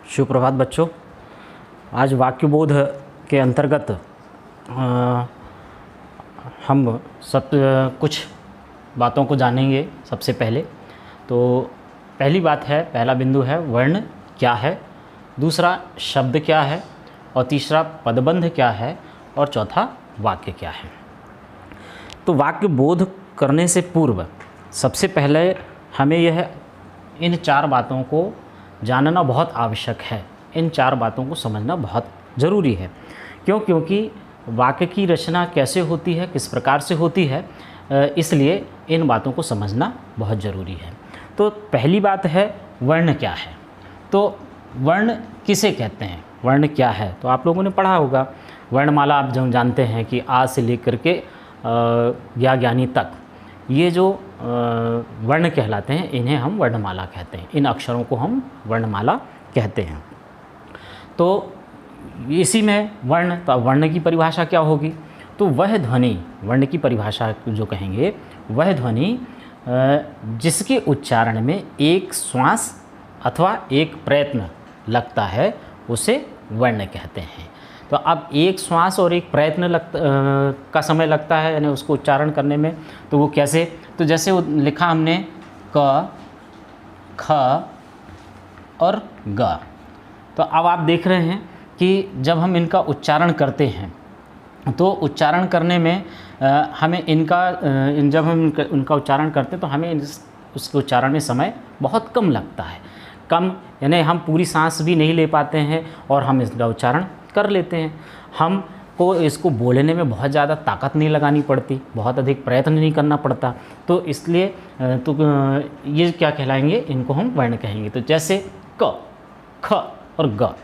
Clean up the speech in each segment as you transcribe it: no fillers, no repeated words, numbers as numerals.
सुप्रभात बच्चों। आज वाक्यबोध के अंतर्गत हम सब कुछ बातों को जानेंगे। सबसे पहले तो पहली बात है, पहला बिंदु है वर्ण क्या है, दूसरा शब्द क्या है, और तीसरा पदबंध क्या है, और चौथा वाक्य क्या है। तो वाक्य बोध करने से पूर्व सबसे पहले हमें यह इन चार बातों को जानना बहुत आवश्यक है। इन चार बातों को समझना बहुत ज़रूरी है। क्योंकि वाक्य की रचना कैसे होती है, किस प्रकार से होती है, इसलिए इन बातों को समझना बहुत ज़रूरी है। तो पहली बात है वर्ण क्या है। तो वर्ण किसे कहते हैं, वर्ण क्या है, तो आप लोगों ने पढ़ा होगा। वर्णमाला आप जो जानते हैं कि आ से लेकर के ज्ञा ज्ञानी तक ये जो वर्ण कहलाते हैं, इन्हें हम वर्णमाला कहते हैं। इन अक्षरों को हम वर्णमाला कहते हैं। तो इसी में वर्ण, तो वर्ण की परिभाषा क्या होगी, तो वह ध्वनि, वर्ण की परिभाषा जो कहेंगे, वह ध्वनि जिसके उच्चारण में एक श्वास अथवा एक प्रयत्न लगता है उसे वर्ण कहते हैं। तो अब एक श्वास और एक प्रयत्न का समय लगता है, यानी उसको उच्चारण करने में, तो वो कैसे, तो जैसे वो लिखा हमने क, ख और ग। तो अब आप देख रहे हैं कि जब हम इनका उच्चारण करते हैं तो उच्चारण करने में हमें जब हम उनका उच्चारण करते हैं तो हमें उसके उच्चारण में समय बहुत कम लगता है। कम यानी हम पूरी सांस भी नहीं ले पाते हैं और हम इसका उच्चारण कर लेते हैं। हमको इसको बोलने में बहुत ज़्यादा ताकत नहीं लगानी पड़ती, बहुत अधिक प्रयत्न नहीं करना पड़ता। तो इसलिए तो ये क्या कहलाएंगे, इनको हम वर्ण कहेंगे। तो जैसे क, ख और ग,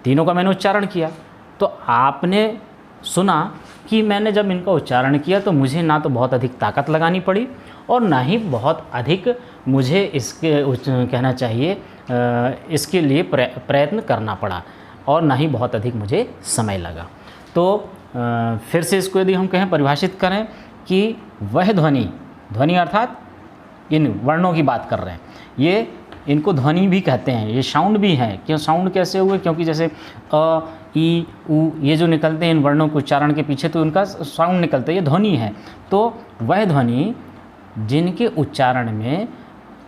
तीनों का मैंने उच्चारण किया, तो आपने सुना कि मैंने जब इनका उच्चारण किया तो मुझे ना तो बहुत अधिक ताकत लगानी पड़ी और ना ही बहुत अधिक मुझे इसके कहना चाहिए इसके लिए प्रयत्न करना पड़ा, और ना ही बहुत अधिक मुझे समय लगा। तो फिर से इसको यदि हम कहें, परिभाषित करें कि वह ध्वनि, ध्वनि अर्थात इन वर्णों की बात कर रहे हैं, ये इनको ध्वनि भी कहते हैं, ये साउंड भी हैं। क्यों साउंड कैसे हुए, क्योंकि जैसे अ, ई, उ, ये जो निकलते हैं इन वर्णों के उच्चारण के पीछे, तो उनका साउंड निकलता है, ये ध्वनि है। तो वह ध्वनि जिनके उच्चारण में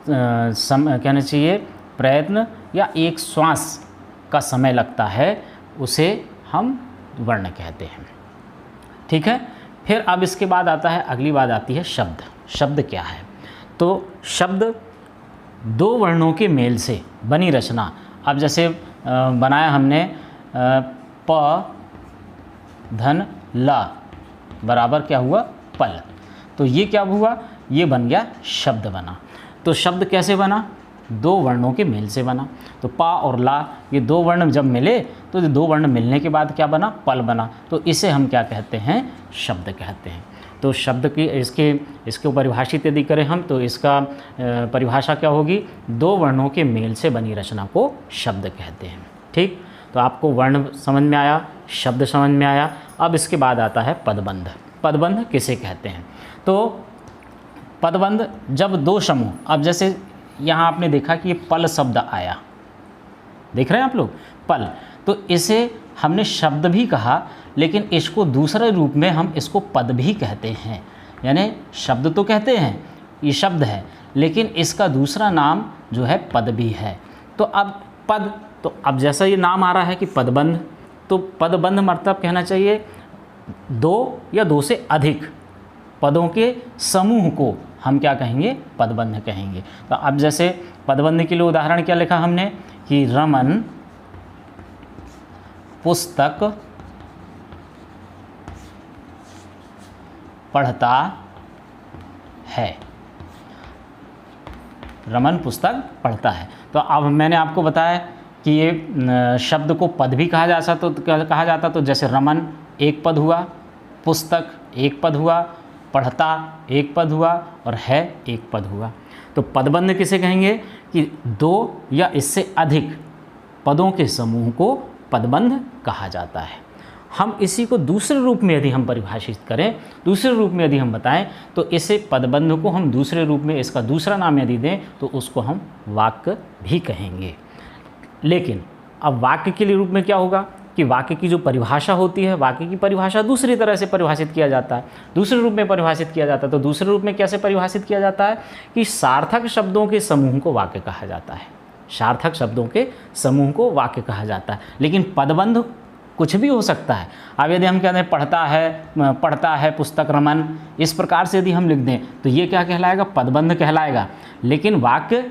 कहना चाहिए प्रयत्न या एक श्वास का समय लगता है, उसे हम वर्ण कहते हैं। ठीक है। फिर अब इसके बाद आता है, अगली बात आती है शब्द। शब्द क्या है, तो शब्द दो वर्णों के मेल से बनी रचना। अब जैसे बनाया हमने प धन ला बराबर क्या हुआ, पल। तो ये क्या हुआ, ये बन गया शब्द बना। तो शब्द कैसे बना, दो वर्णों के मेल से बना। तो पा और ला, ये दो वर्ण जब मिले तो ये दो वर्ण मिलने के बाद क्या बना, पल बना। तो इसे हम क्या कहते हैं, शब्द कहते हैं। तो शब्द की इसके परिभाषित यदि करें हम, तो इसका परिभाषा क्या होगी, दो वर्णों के मेल से बनी रचना को शब्द कहते हैं। ठीक। तो आपको वर्ण समझ में आया, शब्द समझ में आया। अब इसके बाद आता है पदबंध। पदबंध किसे कहते हैं, तो पदबंध जब दो समूह, अब जैसे यहाँ आपने देखा कि ये पल शब्द आया, देख रहे हैं आप लोग, पल, तो इसे हमने शब्द भी कहा, लेकिन इसको दूसरे रूप में हम इसको पद भी कहते हैं। यानी शब्द तो कहते हैं, ये शब्द है, लेकिन इसका दूसरा नाम जो है पद भी है। तो अब पद, तो अब जैसा ये नाम आ रहा है कि पदबंध, तो पदबंध मतलब कहना चाहिए दो या दो से अधिक पदों के समूह को हम क्या कहेंगे, पदबंध कहेंगे। तो अब जैसे पदबंध के लिए उदाहरण क्या लिखा हमने कि रमन पुस्तक पढ़ता है। रमन पुस्तक पढ़ता है। तो अब मैंने आपको बताया कि ये शब्द को पद भी कहा जाता, तो जैसे रमन एक पद हुआ, पुस्तक एक पद हुआ, पढ़ता एक पद हुआ, और है एक पद हुआ। तो पदबंध किसे कहेंगे कि दो या इससे अधिक पदों के समूह को पदबंध कहा जाता है। हम इसी को दूसरे रूप में यदि हम परिभाषित करें, दूसरे रूप में यदि हम बताएं, तो इसे पदबंध को हम दूसरे रूप में इसका दूसरा नाम यदि दें तो उसको हम वाक्य भी कहेंगे। लेकिन अब वाक्य के लिए रूप में क्या होगा कि वाक्य की जो परिभाषा होती है, वाक्य की परिभाषा दूसरी तरह से परिभाषित किया जाता है, दूसरे रूप में परिभाषित किया जाता है। तो दूसरे रूप में कैसे परिभाषित किया जाता है कि सार्थक शब्दों के समूह को वाक्य कहा जाता है। सार्थक शब्दों के समूह को वाक्य कहा जाता है। लेकिन पदबंध कुछ भी हो सकता है। अब यदि हम कहते हैं पढ़ता है पुस्तक रमन, इस प्रकार से यदि हम लिख दें तो ये क्या कहलाएगा, पदबंध कहलाएगा। लेकिन वाक्य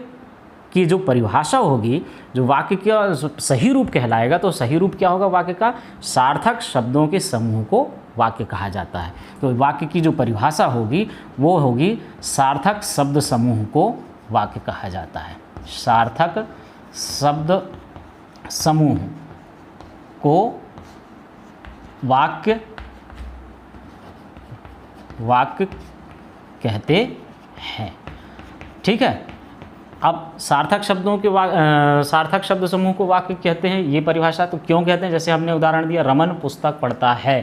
की जो परिभाषा होगी, जो वाक्य का सही रूप कहलाएगा, तो सही रूप क्या होगा वाक्य का, सार्थक शब्दों के समूह को वाक्य कहा जाता है। तो वाक्य की जो परिभाषा होगी वो होगी सार्थक शब्द समूह को वाक्य कहा जाता है। सार्थक शब्द समूह को वाक्य कहते हैं। ठीक है। अब सार्थक शब्दों के सार्थक शब्द समूह को वाक्य कहते हैं, ये परिभाषा तो क्यों कहते हैं, जैसे हमने उदाहरण दिया रमन पुस्तक पढ़ता है,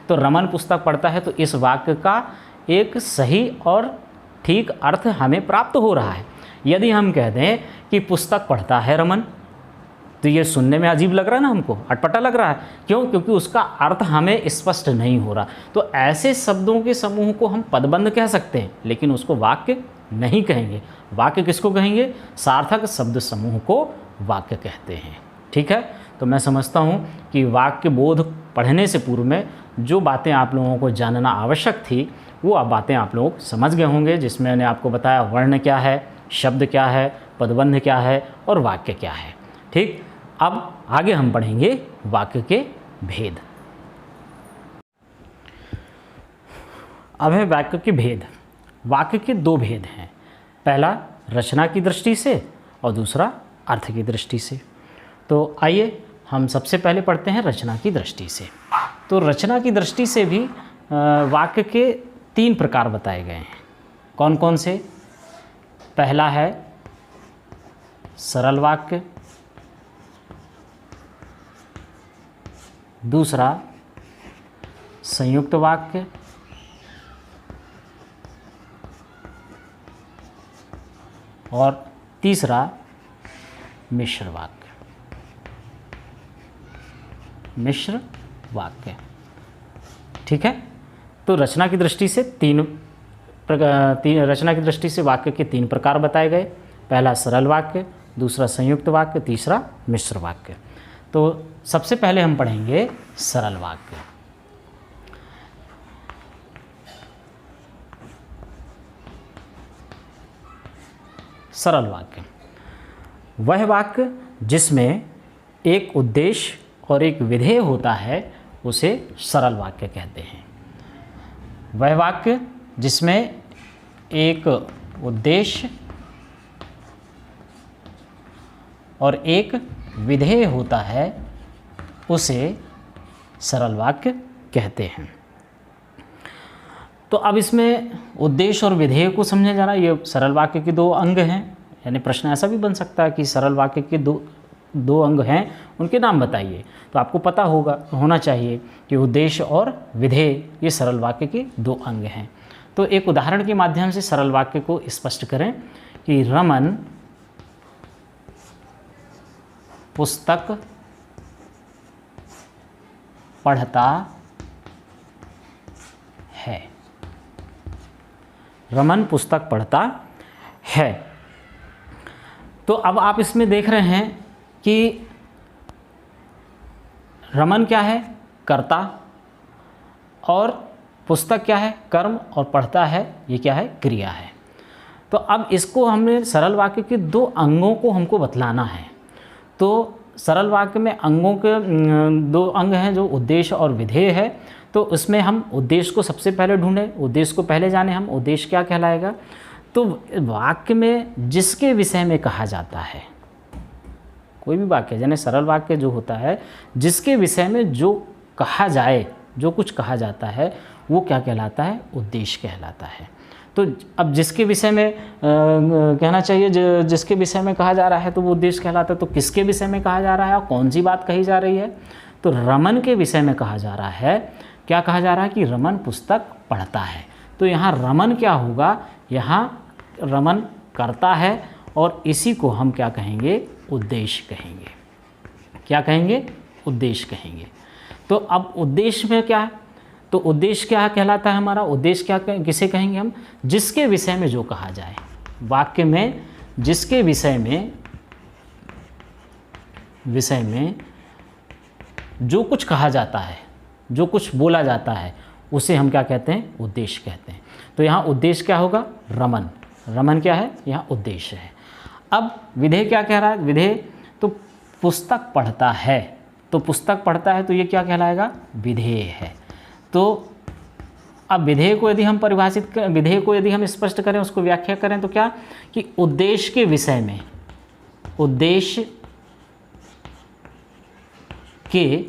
तो रमन पुस्तक पढ़ता है, तो इस वाक्य का एक सही और ठीक अर्थ हमें प्राप्त हो रहा है। यदि हम कहते हैं कि पुस्तक पढ़ता है रमन, तो ये सुनने में अजीब लग रहा है ना, हमको अटपटा लग रहा है। क्यों? क्योंकि उसका अर्थ हमें स्पष्ट नहीं हो रहा। तो ऐसे शब्दों के समूह को हम पदबंध कह सकते हैं, लेकिन उसको वाक्य नहीं कहेंगे। वाक्य किसको कहेंगे? सार्थक शब्द समूह को वाक्य कहते हैं। ठीक है। तो मैं समझता हूँ कि वाक्य बोध पढ़ने से पूर्व में जो बातें आप लोगों को जानना आवश्यक थी वो अब बातें आप लोग समझ गए होंगे, जिसमें मैंने आपको बताया वर्ण क्या है, शब्द क्या है, पदबंध क्या है और वाक्य क्या है। ठीक। अब आगे हम पढ़ेंगे वाक्य के भेद। अब है वाक्य के भेद। वाक्य के दो भेद हैं, पहला रचना की दृष्टि से और दूसरा अर्थ की दृष्टि से। तो आइए हम सबसे पहले पढ़ते हैं रचना की दृष्टि से। तो रचना की दृष्टि से भी वाक्य के तीन प्रकार बताए गए हैं। कौन कौन से? पहला है सरल वाक्य, दूसरा संयुक्त वाक्य और तीसरा मिश्र वाक्य। मिश्र वाक्य। ठीक है। तो रचना की दृष्टि से रचना की दृष्टि से वाक्य के तीन प्रकार बताए गए। पहला सरल वाक्य, दूसरा संयुक्त वाक्य, तीसरा मिश्र वाक्य। तो सबसे पहले हम पढ़ेंगे सरल वाक्य। सरल वाक्य वह वाक्य जिसमें एक उद्देश्य और एक विधेय होता है उसे सरल वाक्य कहते हैं। वह वाक्य जिसमें एक उद्देश्य और एक विधेय होता है उसे सरल वाक्य कहते हैं। तो अब इसमें उद्देश्य और विधेय को समझा जाना, ये सरल वाक्य के दो अंग हैं। यानी प्रश्न ऐसा भी बन सकता है कि सरल वाक्य के दो अंग हैं, उनके नाम बताइए। तो आपको पता होना चाहिए कि उद्देश्य और विधेय ये सरल वाक्य के दो अंग हैं। तो एक उदाहरण के माध्यम से सरल वाक्य को स्पष्ट करें कि रमन पुस्तक पढ़ता है। रमन पुस्तक पढ़ता है। तो अब आप इसमें देख रहे हैं कि रमन क्या है? कर्ता, और पुस्तक क्या है? कर्म, और पढ़ता है ये क्या है? क्रिया है। तो अब इसको हमने सरल वाक्य के दो अंगों को हमको बतलाना है। तो सरल वाक्य में अंगों के दो अंग हैं जो उद्देश्य और विधेय है। तो उसमें हम उद्देश्य को सबसे पहले ढूंढें, उद्देश्य को पहले जाने हम। उद्देश्य क्या कहलाएगा? तो वाक्य में जिसके विषय में कहा जाता है, कोई भी वाक्य यानी सरल वाक्य जो होता है जिसके विषय में जो कहा जाए, जो कुछ कहा जाता है वो क्या कहलाता है? उद्देश्य कहलाता है। तो अब जिसके विषय में कहना चाहिए, जिसके विषय में कहा जा रहा है तो वो उद्देश्य कहलाता है। तो किसके विषय में कहा जा रहा है और कौन सी बात कही जा रही है? तो रमन के विषय में कहा जा रहा है। क्या कहा जा रहा है? कि रमन पुस्तक पढ़ता है। तो यहाँ रमन क्या होगा? यहाँ रमन करता है और इसी को हम क्या कहेंगे? उद्देश्य कहेंगे। क्या कहेंगे? उद्देश्य कहेंगे। तो अब उद्देश्य में क्या है? तो उद्देश्य क्या कहलाता है हमारा? उद्देश्य क्या किसे कहेंगे हम? जिसके विषय में जो कहा जाए, वाक्य में जिसके विषय में जो कुछ कहा जाता है, जो कुछ बोला जाता है, उसे हम क्या कहते हैं? उद्देश्य कहते हैं। तो यहाँ उद्देश्य क्या होगा? रमन। रमन क्या है? यहाँ उद्देश्य है। अब विधेय क्या कह रहा है? विधेय तो पुस्तक पढ़ता है, तो पुस्तक पढ़ता है तो ये क्या कहलाएगा? विधेय है। तो अब विधेय को यदि हम परिभाषित करें, विधेय को यदि हम स्पष्ट करें, उसको व्याख्या करें तो क्या कि उद्देश्य के विषय में, उद्देश्य के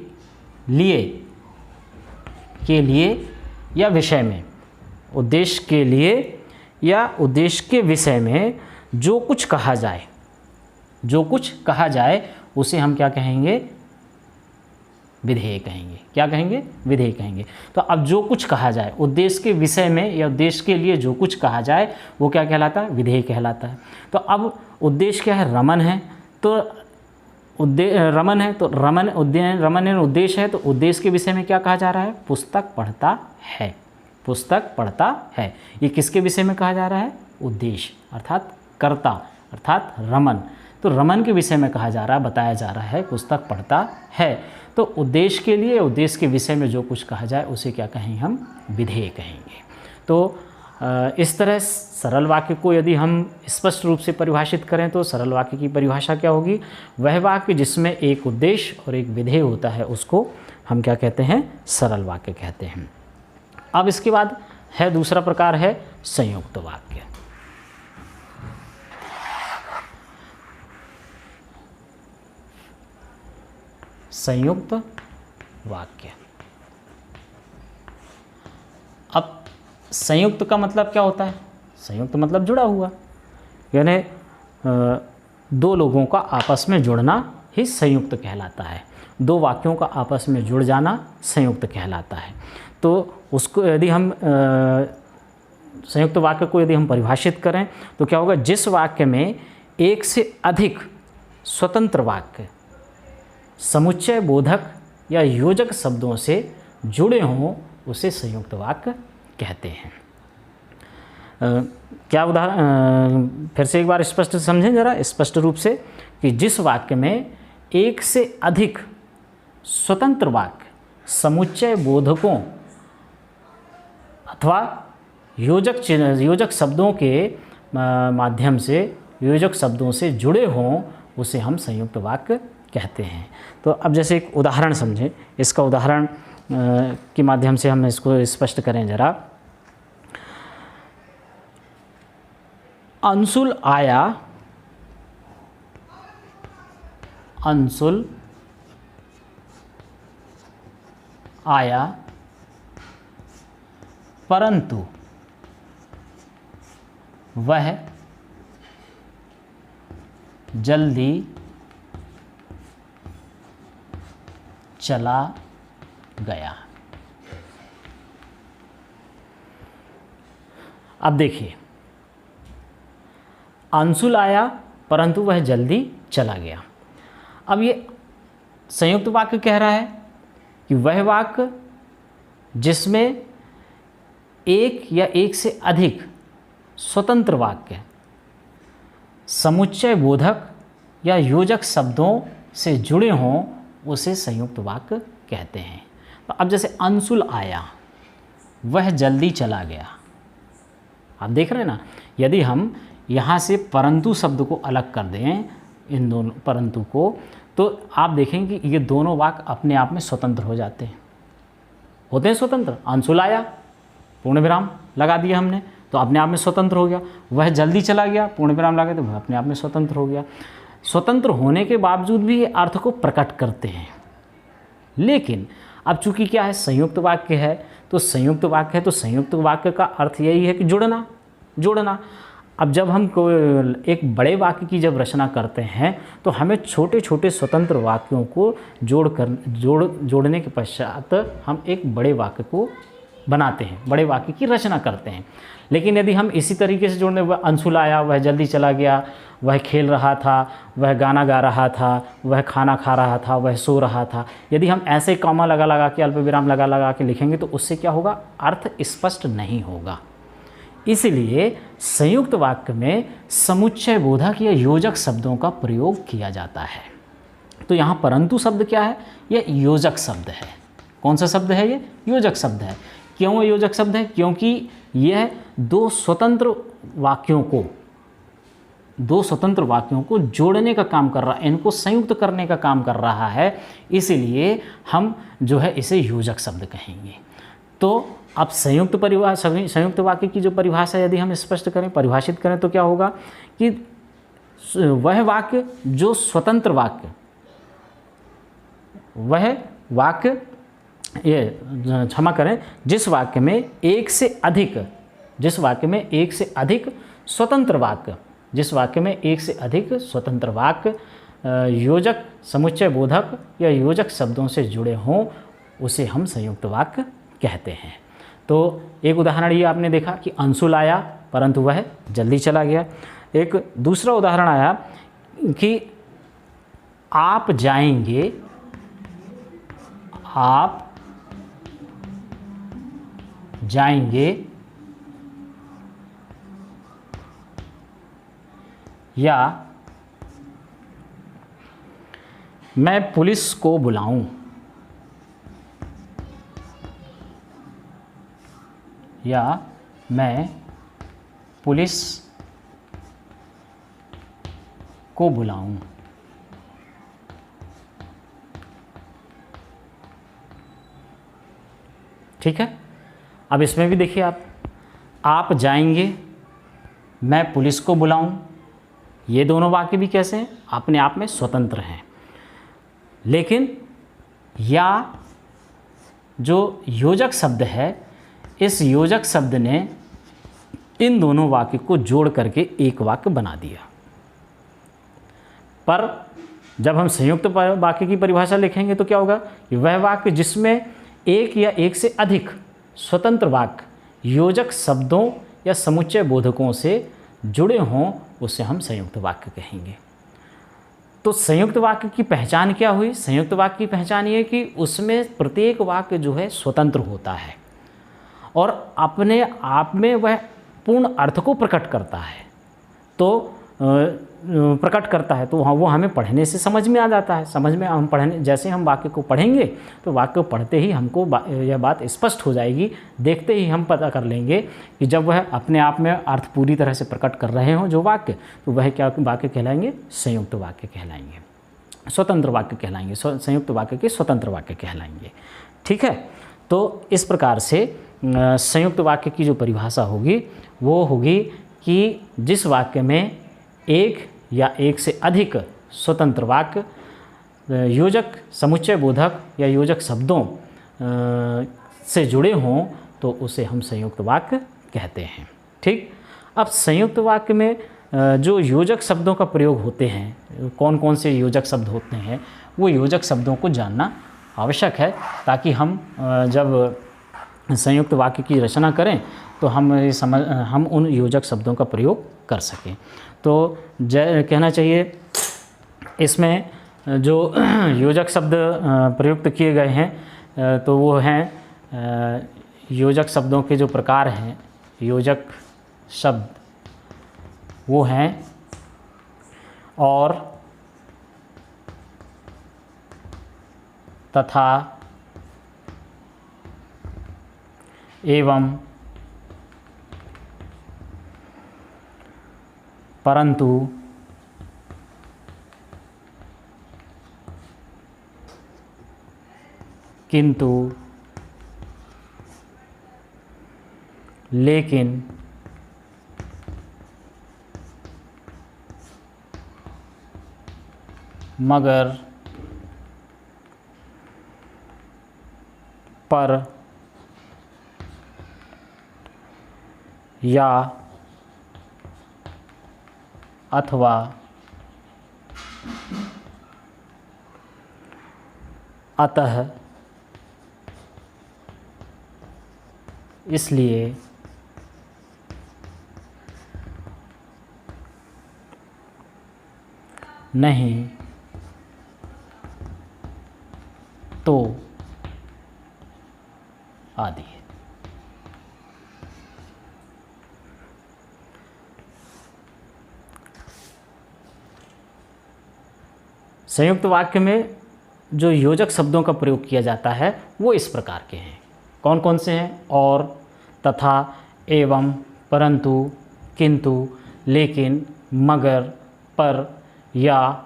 लिए या विषय में, उद्देश्य के लिए या उद्देश्य के विषय में जो कुछ कहा जाए, जो कुछ कहा जाए उसे हम क्या कहेंगे? विधेय कहेंगे। क्या कहेंगे? विधेय कहेंगे। तो अब जो कुछ कहा जाए, उद्देश्य के विषय में या उद्देश्य के लिए जो कुछ कहा जाए वो क्या कहलाता है? विधेय कहलाता है। तो अब उद्देश्य क्या है? रमन है। तो रमन है, तो रमन उद्देश्य है, तो उद्देश्य के विषय में क्या कहा जा रहा है? पुस्तक पढ़ता है। पुस्तक पढ़ता है, ये किसके विषय में कहा जा रहा है? उद्देश्य अर्थात कर्ता अर्थात रमन। तो रमन के विषय में कहा जा रहा है, बताया जा रहा है पुस्तक पढ़ता है। तो उद्देश्य के लिए, उद्देश्य के विषय में जो कुछ कहा जाए उसे क्या कहेंगे हम? विधेय कहेंगे। तो इस तरह सरल वाक्य को यदि हम स्पष्ट रूप से परिभाषित करें तो सरल वाक्य की परिभाषा क्या होगी? वह वाक्य जिसमें एक उद्देश्य और एक विधेय होता है उसको हम क्या कहते हैं? सरल वाक्य कहते हैं। अब इसके बाद है दूसरा प्रकार है संयुक्त वाक्य। संयुक्त वाक्य। अब संयुक्त का मतलब क्या होता है? संयुक्त मतलब जुड़ा हुआ, यानी दो लोगों का आपस में जुड़ना ही संयुक्त कहलाता है। दो वाक्यों का आपस में जुड़ जाना संयुक्त कहलाता है। तो उसको यदि हम संयुक्त वाक्य को यदि हम परिभाषित करें तो क्या होगा? जिस वाक्य में एक से अधिक स्वतंत्र वाक्य समुच्चय बोधक या योजक शब्दों से जुड़े हों उसे संयुक्त वाक्य कहते हैं। क्या उदाहरण? फिर से एक बार स्पष्ट समझें जरा, स्पष्ट रूप से, कि जिस वाक्य में एक से अधिक स्वतंत्र वाक्य समुच्चय बोधकों अथवा योजक शब्दों के माध्यम से, योजक शब्दों से जुड़े हों उसे हम संयुक्त वाक्य कहते हैं। तो अब जैसे एक उदाहरण समझें, इसका उदाहरण के माध्यम से हम इसको स्पष्ट करें जरा। अंशुल आया, अंशुल आया परंतु वह जल्दी चला गया। अब देखिए, अंशुल आया परंतु वह जल्दी चला गया। अब ये संयुक्त वाक्य कह रहा है कि वह वाक्य जिसमें एक या एक से अधिक स्वतंत्र वाक्य समुच्चय बोधक या योजक शब्दों से जुड़े हों उसे संयुक्त वाक्य कहते हैं। तो अब जैसे अंशुल आया, वह जल्दी चला गया। आप देख रहे हैं ना, यदि हम यहाँ से परंतु शब्द को अलग कर दें, इन दोनों परंतु को, तो आप देखेंगे कि ये दोनों वाक्य अपने आप में स्वतंत्र हो जाते हैं, होते हैं स्वतंत्र। अंशुल आया, पूर्ण विराम लगा दिया हमने, तो अपने आप में स्वतंत्र हो गया। वह जल्दी चला गया, पूर्ण विराम लगा तो वह अपने आप में स्वतंत्र हो गया। स्वतंत्र होने के बावजूद भी ये अर्थ को प्रकट करते हैं। लेकिन अब चूंकि क्या है, संयुक्त वाक्य है, तो संयुक्त वाक्य है तो संयुक्त वाक्य का अर्थ यही है कि जोड़ना। अब जब हम एक बड़े वाक्य की जब रचना करते हैं तो हमें छोटे छोटे स्वतंत्र वाक्यों को जोड़ने के पश्चात हम एक बड़े वाक्य को बनाते हैं, बड़े वाक्य की रचना करते हैं। लेकिन यदि हम इसी तरीके से जोड़ने, वह अंशुल आया, वह जल्दी चला गया, वह खेल रहा था, वह गाना गा रहा था, वह खाना खा रहा था, वह सो रहा था, यदि हम ऐसे कॉमा लगा लगा के, अल्प विराम लगा लगा के लिखेंगे तो उससे क्या होगा, अर्थ स्पष्ट नहीं होगा। इसलिए संयुक्त वाक्य में समुच्चय बोधक या योजक शब्दों का प्रयोग किया जाता है। तो यहाँ परंतु शब्द क्या है, यह योजक शब्द है। कौन सा शब्द है, ये योजक शब्द है। क्यों योजक शब्द है, क्योंकि यह दो स्वतंत्र वाक्यों को जोड़ने का काम कर रहा है, इनको संयुक्त करने का काम कर रहा है, इसलिए हम जो है इसे योजक शब्द कहेंगे। तो अब संयुक्त वाक्य की जो परिभाषा यदि हम स्पष्ट करें, परिभाषित करें, तो क्या होगा कि वह वाक्य जो स्वतंत्र वाक्य, वह वाक्य, ये क्षमा करें, जिस वाक्य में एक से अधिक स्वतंत्र वाक्य योजक, समुच्चय बोधक या योजक शब्दों से जुड़े हों, उसे हम संयुक्त वाक्य कहते हैं। तो एक उदाहरण ये आपने देखा कि अंशुल आया परंतु वह जल्दी चला गया। एक दूसरा उदाहरण आया कि आप जाएंगे या मैं पुलिस को बुलाऊं, या मैं पुलिस को बुलाऊं। ठीक है। अब इसमें भी देखिए आप जाएंगे, मैं पुलिस को बुलाऊं, ये दोनों वाक्य भी कैसे हैं, अपने आप में स्वतंत्र हैं। लेकिन या जो योजक शब्द है, इस योजक शब्द ने इन दोनों वाक्य को जोड़ करके एक वाक्य बना दिया। पर जब हम संयुक्त वाक्य की परिभाषा लिखेंगे तो क्या होगा कि वह वाक्य जिसमें एक या एक से अधिक स्वतंत्र वाक्य योजक शब्दों या समुच्चय बोधकों से जुड़े हों, उसे हम संयुक्त वाक्य कहेंगे। तो संयुक्त वाक्य की पहचान क्या हुई? संयुक्त वाक्य की पहचान ये कि उसमें प्रत्येक वाक्य जो है स्वतंत्र होता है और अपने आप में वह पूर्ण अर्थ को प्रकट करता है। तो वो हमें पढ़ने से समझ में आ जाता है। समझ में हम पढ़ने, जैसे हम वाक्य को पढ़ेंगे तो वाक्य को पढ़ते ही हमको यह बात स्पष्ट हो जाएगी। देखते ही हम पता कर लेंगे कि जब वह अपने आप में अर्थ पूरी तरह से प्रकट कर रहे हों जो वाक्य, तो वह क्या वाक्य कहलाएंगे? संयुक्त वाक्य कहलाएंगे, स्वतंत्र वाक्य कहलाएंगे, संयुक्त वाक्य के स्वतंत्र वाक्य कहलाएंगे। ठीक है। तो इस प्रकार से संयुक्त वाक्य की जो परिभाषा होगी वो होगी कि जिस वाक्य में एक या एक से अधिक स्वतंत्र वाक्य योजक, समुच्चय बोधक या योजक शब्दों से जुड़े हों तो उसे हम संयुक्त वाक्य कहते हैं। ठीक। अब संयुक्त वाक्य में जो योजक शब्दों का प्रयोग होते हैं, कौन कौन से योजक शब्द होते हैं, वो योजक शब्दों को जानना आवश्यक है ताकि हम जब संयुक्त वाक्य की रचना करें तो हम उन योजक शब्दों का प्रयोग कर सकें। तो कहना चाहिए इसमें जो योजक शब्द प्रयुक्त किए गए हैं तो वो हैं, योजक शब्दों के जो प्रकार हैं, योजक शब्द वो हैं और, तथा, एवं, परंतु, किंतु, लेकिन, मगर, पर, या, अथवा, अतः, इसलिए नहीं तो आदि। संयुक्त वाक्य में जो योजक शब्दों का प्रयोग किया जाता है वो इस प्रकार के हैं। कौन कौन से हैं? और, तथा, एवं, परंतु, किंतु, लेकिन, मगर, पर, या,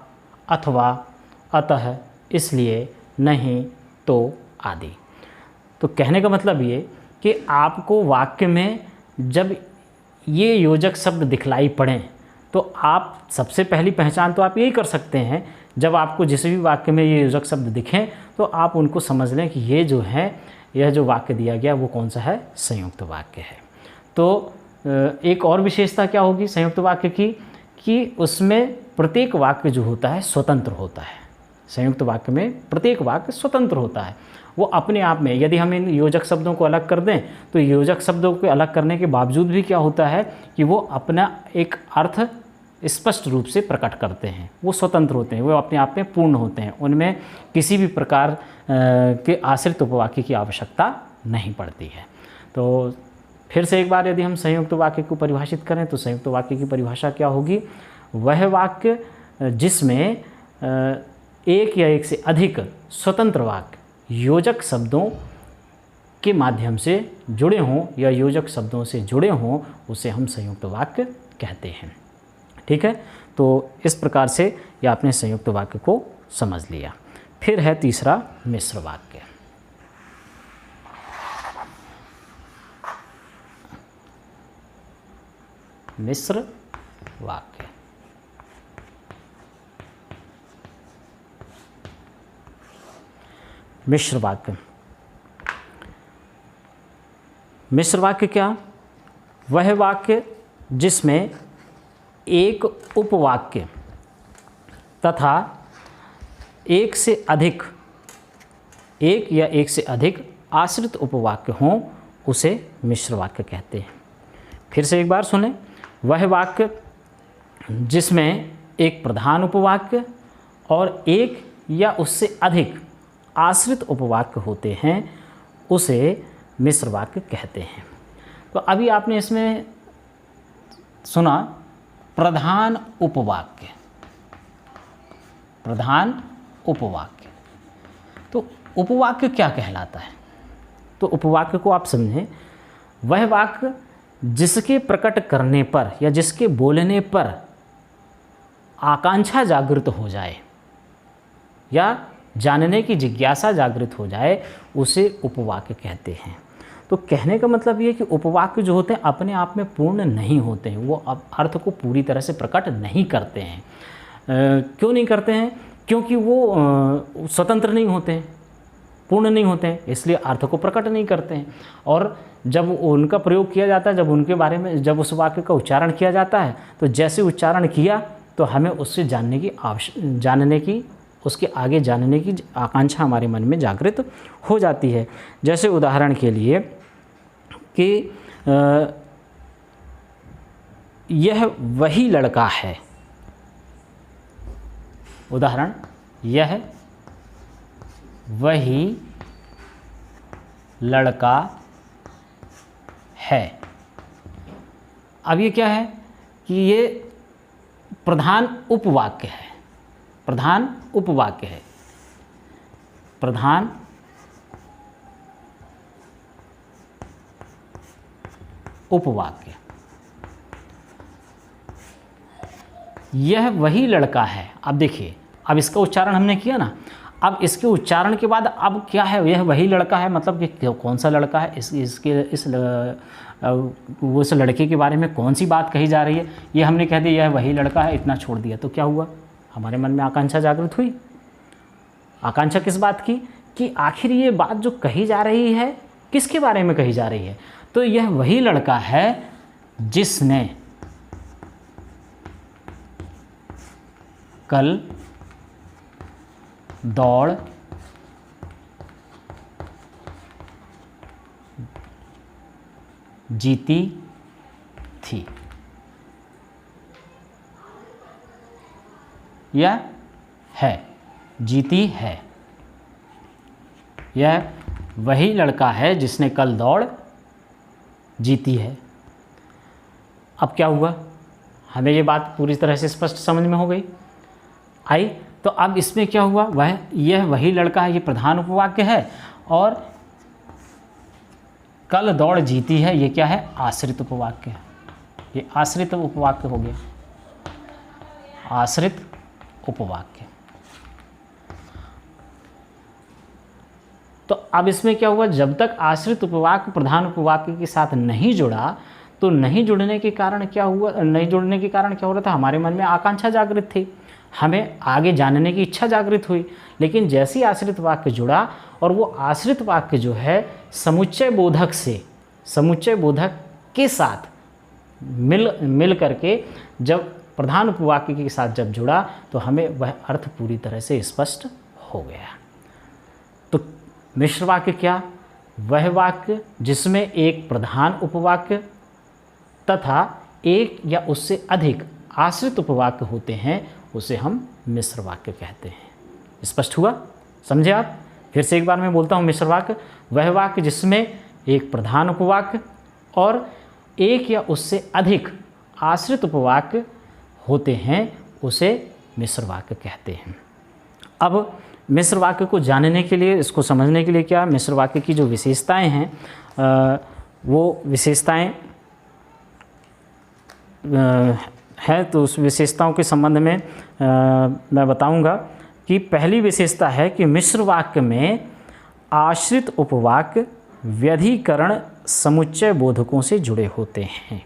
अथवा, अतः, इसलिए, नहीं, तो आदि। तो कहने का मतलब ये कि आपको वाक्य में जब ये योजक शब्द दिखलाई पड़ें तो आप सबसे पहली पहचान तो आप यही कर सकते हैं, जब आपको जिस भी वाक्य में ये योजक शब्द दिखें तो आप उनको समझ लें कि ये जो है, यह जो वाक्य दिया गया वो कौन सा है? संयुक्त वाक्य है। तो एक और विशेषता क्या होगी संयुक्त वाक्य की, कि उसमें प्रत्येक वाक्य जो होता है स्वतंत्र होता है। संयुक्त वाक्य में प्रत्येक वाक्य स्वतंत्र होता है, वो अपने आप में। यदि हम इन योजक शब्दों को अलग कर दें तो योजक शब्दों को अलग करने के बावजूद भी क्या होता है कि वो अपना एक अर्थ स्पष्ट रूप से प्रकट करते हैं, वो स्वतंत्र होते हैं, वो अपने आप में पूर्ण होते हैं, उनमें किसी भी प्रकार के आश्रित उपवाक्य की आवश्यकता नहीं पड़ती है। तो फिर से एक बार यदि हम संयुक्त वाक्य को परिभाषित करें तो संयुक्त वाक्य की परिभाषा क्या होगी? वह वाक्य जिसमें एक या एक से अधिक स्वतंत्र वाक्य योजक शब्दों के माध्यम से जुड़े हों या योजक शब्दों से जुड़े हों, उसे हम संयुक्त वाक्य कहते हैं। ठीक है, तो इस प्रकार से ये आपने संयुक्त वाक्य को समझ लिया। फिर है तीसरा मिश्र वाक्य। मिश्र वाक्य। मिश्र वाक्य। मिश्र वाक्य क्या? वह वाक्य जिसमें एक उपवाक्य तथा एक या एक से अधिक आश्रित उपवाक्य हों, उसे मिश्र वाक्य कहते हैं। फिर से एक बार सुने, वह वाक्य जिसमें एक प्रधान उपवाक्य और एक या उससे अधिक आश्रित उपवाक्य होते हैं, उसे मिश्र वाक्य कहते हैं। तो अभी आपने इसमें सुना प्रधान उपवाक्य। प्रधान उपवाक्य, तो उपवाक्य क्या कहलाता है? तो उपवाक्य को आप समझें, वह वाक्य जिसके प्रकट करने पर या जिसके बोलने पर आकांक्षा जागृत हो जाए या जानने की जिज्ञासा जागृत हो जाए, उसे उपवाक्य कहते हैं। तो कहने का मतलब ये कि उपवाक्य जो होते हैं अपने आप में पूर्ण नहीं होते हैं, वो अर्थ को पूरी तरह से प्रकट नहीं करते हैं। क्यों नहीं करते हैं? क्योंकि वो स्वतंत्र नहीं होते हैं, पूर्ण नहीं होते हैं, इसलिए अर्थ को प्रकट नहीं करते हैं। और जब उनका प्रयोग किया जाता है, जब उनके बारे में जब उस वाक्य का उच्चारण किया जाता है, तो जैसे उच्चारण किया तो हमें उससे उसके आगे जानने की आकांक्षा हमारे मन में जागृत हो जाती है। जैसे उदाहरण के लिए कि यह वही लड़का है। उदाहरण, यह वही लड़का है। अब ये क्या है कि ये प्रधान उपवाक्य है। प्रधान उपवाक्य है। प्रधान उपवाक्य। यह वही लड़का है। अब देखिए, अब इसका उच्चारण हमने किया ना, अब इसके उच्चारण के बाद अब क्या है? यह वही लड़का है, मतलब कि कौन सा लड़का है? उस लड़के के बारे में कौन सी बात कही जा रही है? ये हमने कह दिया यह वही लड़का है, इतना छोड़ दिया, तो क्या हुआ? हमारे मन में आकांक्षा जागृत हुई। आकांक्षा किस बात की? कि आखिर ये बात जो कही जा रही है किसके बारे में कही जा रही है? तो यह वही लड़का है जिसने कल जीती थी। यह है, जीती है। यह वही लड़का है जिसने कल दौड़ जीती है। अब क्या हुआ, हमें ये बात पूरी तरह से स्पष्ट समझ में हो गई आई। तो अब इसमें क्या हुआ, यह वही लड़का है, ये प्रधान उपवाक्य है, और कल दौड़ जीती है, ये क्या है, आश्रित उपवाक्य है। ये आश्रित उपवाक्य हो गया, आश्रित उपवाक्य। तो अब इसमें क्या हुआ, जब तक आश्रित उपवाक्य प्रधान उपवाक्य के साथ नहीं जुड़ा, तो नहीं जुड़ने के कारण क्या हुआ, नहीं जुड़ने के कारण क्या हो रहा था, हमारे मन में आकांक्षा जागृत थी, हमें आगे जानने की इच्छा जागृत हुई। लेकिन जैसे ही आश्रित वाक्य जुड़ा, और वो आश्रित वाक्य जो है समुच्चय बोधक से, समुच्चय बोधक के साथ मिल करके जब प्रधान उपवाक्य के साथ जब जुड़ा, तो हमें वह अर्थ पूरी तरह से स्पष्ट हो गया। तो मिश्र वाक्य क्या, वह वाक्य जिसमें एक प्रधान उपवाक्य तथा एक या उससे अधिक आश्रित उपवाक्य होते हैं, उसे हम मिश्र वाक्य कहते हैं। स्पष्ट हुआ, समझे आप? फिर से एक बार मैं बोलता हूँ, मिश्र वाक्य वह वाक्य जिसमें एक प्रधान उपवाक्य और एक या उससे अधिक आश्रित उपवाक्य होते हैं, उसे मिश्र वाक्य कहते हैं। अब मिश्र वाक्य को जानने के लिए, इसको समझने के लिए क्या, मिश्र वाक्य की जो विशेषताएं हैं वो विशेषताएं है, तो उस विशेषताओं के संबंध में मैं बताऊंगा कि पहली विशेषता है कि मिश्र वाक्य में आश्रित उपवाक्य व्यधिकरण समुच्चय बोधकों से जुड़े होते हैं।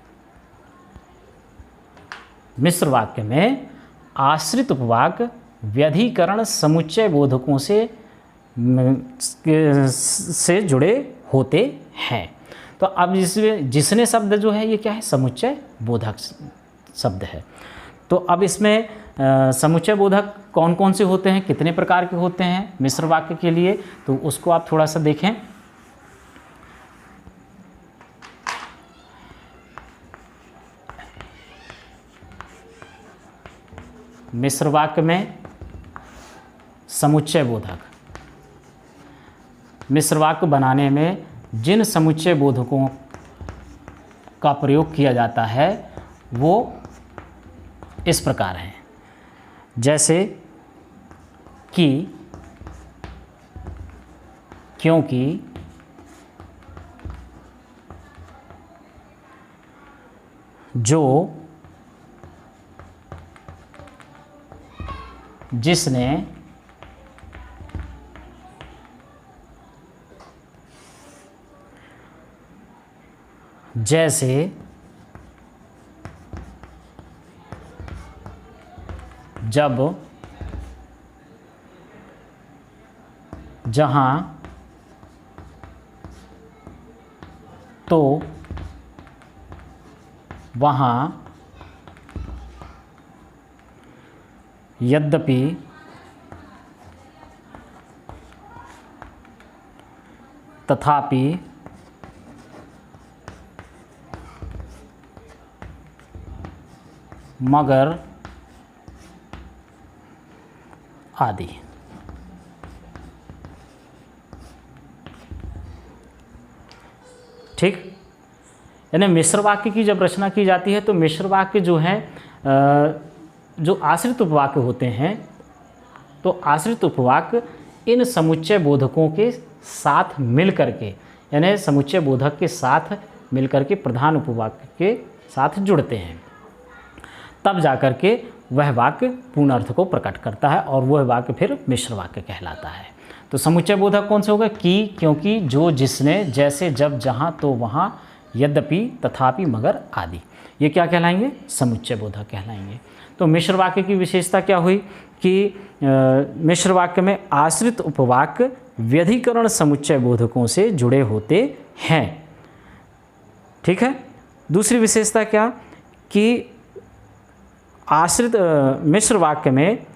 मिश्र वाक्य में आश्रित उपवाक्य व्यधिकरण समुच्चय बोधकों से जुड़े होते हैं। तो अब जिसने शब्द जो है ये क्या है, समुच्चय बोधक शब्द है। तो अब इसमें समुच्चय बोधक कौन कौन से होते हैं, कितने प्रकार के होते हैं मिश्र वाक्य के लिए, तो उसको आप थोड़ा सा देखें। मिश्र वाक्य में समुच्चय बोधक, मिश्र वाक्य बनाने में जिन समुच्चय बोधकों का प्रयोग किया जाता है वो इस प्रकार हैं, जैसे कि, क्योंकि, जो, जिसने, जैसे, जब, जहाँ, तो, वहाँ, यद्यपि, तथापि, मगर आदि। ठीक, यानी मिश्र वाक्य की जब रचना की जाती है तो मिश्र वाक्य जो है, जो आश्रित उपवाक्य होते हैं, तो आश्रित उपवाक्य इन समुच्चय बोधकों के साथ मिल करके, यानी समुच्चय बोधक के साथ मिल करके प्रधान उपवाक्य के साथ जुड़ते हैं, तब जाकर के वह वाक्य पूर्ण अर्थ को प्रकट करता है और वह वाक्य फिर मिश्र वाक्य कहलाता है। तो समुच्चय बोधक कौन से होगा, कि, क्योंकि, जो, जिसने, जैसे, जब, जहाँ, तो, वहाँ, यद्यपि, तथापि, मगर आदि। ये क्या कहलाएंगे, समुच्चय बोधक कहलाएंगे। तो मिश्र वाक्य की विशेषता क्या हुई कि मिश्र वाक्य में आश्रित उपवाक्य व्यधिकरण समुच्चय बोधकों से जुड़े होते हैं। ठीक है। दूसरी विशेषता क्या कि आश्रित मिश्र वाक्य में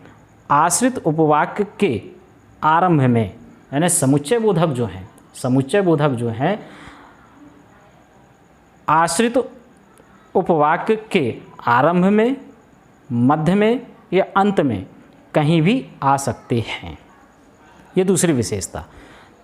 आश्रित उपवाक्य के आरंभ में, यानी समुच्चय बोधक जो हैं, समुच्चय बोधक जो हैं आश्रित उपवाक्य के आरंभ में, मध्य में या अंत में कहीं भी आ सकते हैं। ये दूसरी विशेषता।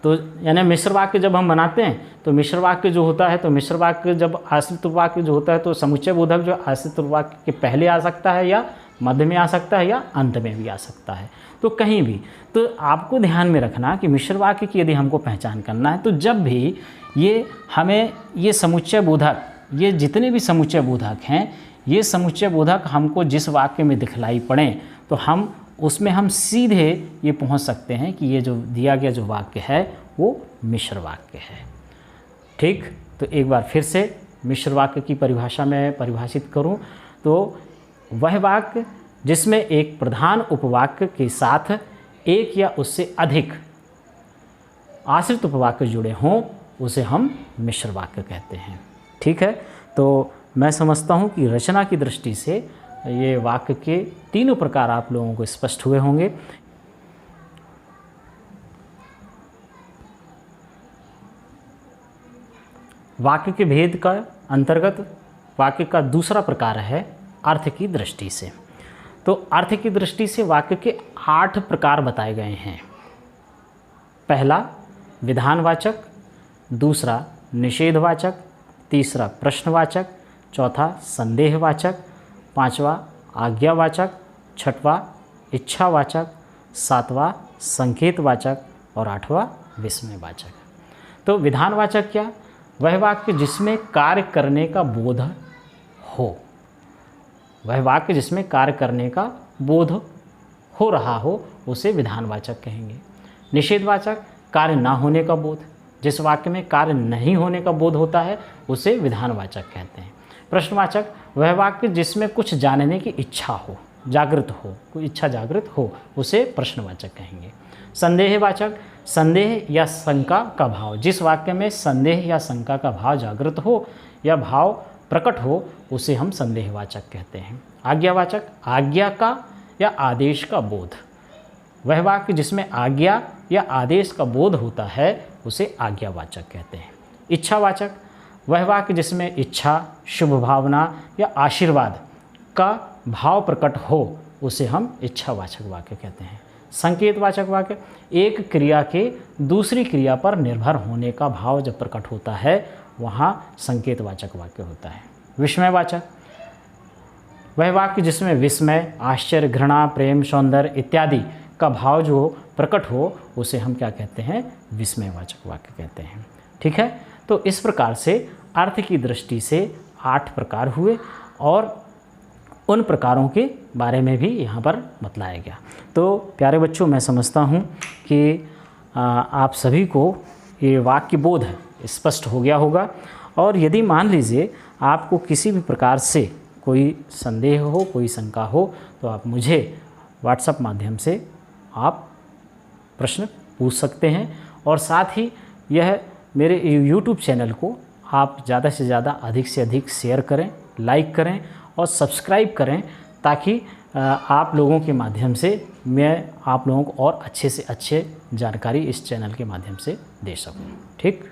तो यानी मिश्र वाक्य जब हम बनाते हैं तो मिश्र वाक्य जो होता है, तो मिश्र वाक्य जब आश्रित उपवाक्य जो होता है तो समुच्चय बोधक जो आश्रित उपवाक्य के पहले आ सकता है या मध्य में आ सकता है या अंत में भी आ सकता है, तो कहीं भी। तो आपको ध्यान में रखना कि मिश्र वाक्य की यदि हमको पहचान करना है तो जब भी ये हमें ये समुच्चय बोधक, ये जितने भी समुच्चय बोधक हैं, ये समुच्चय बोधक हमको जिस वाक्य में दिखलाई पड़ें तो हम उसमें हम सीधे ये पहुंच सकते हैं कि ये जो दिया गया जो वाक्य है वो मिश्र वाक्य है। ठीक, तो एक बार फिर से मिश्र वाक्य की परिभाषा में परिभाषित करूं तो वह वाक्य जिसमें एक प्रधान उपवाक्य के साथ एक या उससे अधिक आश्रित उपवाक्य जुड़े हों उसे हम मिश्र वाक्य कहते हैं। ठीक है, तो मैं समझता हूं कि रचना की दृष्टि से ये वाक्य के तीनों प्रकार आप लोगों को स्पष्ट हुए होंगे। वाक्य के भेद का अंतर्गत वाक्य का दूसरा प्रकार है अर्थ की दृष्टि से। तो अर्थ की दृष्टि से वाक्य के 8 प्रकार बताए गए हैं। पहला विधानवाचक, दूसरा निषेधवाचक, तीसरा प्रश्नवाचक, चौथा संदेहवाचक, पांचवा आज्ञावाचक, छठवां इच्छावाचक, सातवां संकेतवाचक और आठवां विस्मयवाचक। तो विधानवाचक क्या? वह वाक्य जिसमें कार्य करने का बोध हो, वह वाक्य जिसमें कार्य करने का बोध हो रहा हो उसे विधानवाचक कहेंगे। निषेधवाचक कार्य ना होने का बोध, जिस वाक्य में कार्य नहीं होने का बोध होता है उसे विधानवाचक कहते हैं। प्रश्नवाचक वह वाक्य जिसमें कुछ जानने की इच्छा हो, जागृत हो, कोई इच्छा जागृत हो उसे प्रश्नवाचक कहेंगे। संदेहवाचक संदेह या शंका का भाव, जिस वाक्य में संदेह या शंका का भाव जागृत हो या भाव प्रकट हो उसे हम संदेहवाचक कहते हैं। आज्ञावाचक आज्ञा का या आदेश का बोध, वह वाक्य जिसमें आज्ञा या आदेश का बोध होता है उसे आज्ञावाचक कहते हैं। इच्छावाचक वह वाक्य जिसमें इच्छा, शुभ भावना या आशीर्वाद का भाव प्रकट हो उसे हम इच्छावाचक वाक्य कहते हैं। संकेतवाचक वाक्य एक क्रिया के दूसरी क्रिया पर निर्भर होने का भाव जब प्रकट होता है वहाँ संकेतवाचक वाक्य होता है। विस्मयवाचक वह वाक्य जिसमें विस्मय, आश्चर्य, घृणा, प्रेम, सौंदर्य इत्यादि का भाव जो प्रकट हो उसे हम क्या कहते हैं? विस्मयवाचक वाक्य कहते हैं। ठीक है, तो इस प्रकार से अर्थ की दृष्टि से 8 प्रकार हुए और उन प्रकारों के बारे में भी यहाँ पर बतलाया गया। तो प्यारे बच्चों, मैं समझता हूँ कि आप सभी को ये वाक्य बोध स्पष्ट हो गया होगा। और यदि मान लीजिए आपको किसी भी प्रकार से कोई संदेह हो, कोई शंका हो तो आप मुझे व्हाट्सएप माध्यम से आप प्रश्न पूछ सकते हैं। और साथ ही यह मेरे यूट्यूब चैनल को आप ज़्यादा से ज़्यादा अधिक से अधिक शेयर करें, लाइक करें और सब्सक्राइब करें ताकि आप लोगों के माध्यम से मैं आप लोगों को और अच्छे से अच्छे जानकारी इस चैनल के माध्यम से दे सकूं। ठीक।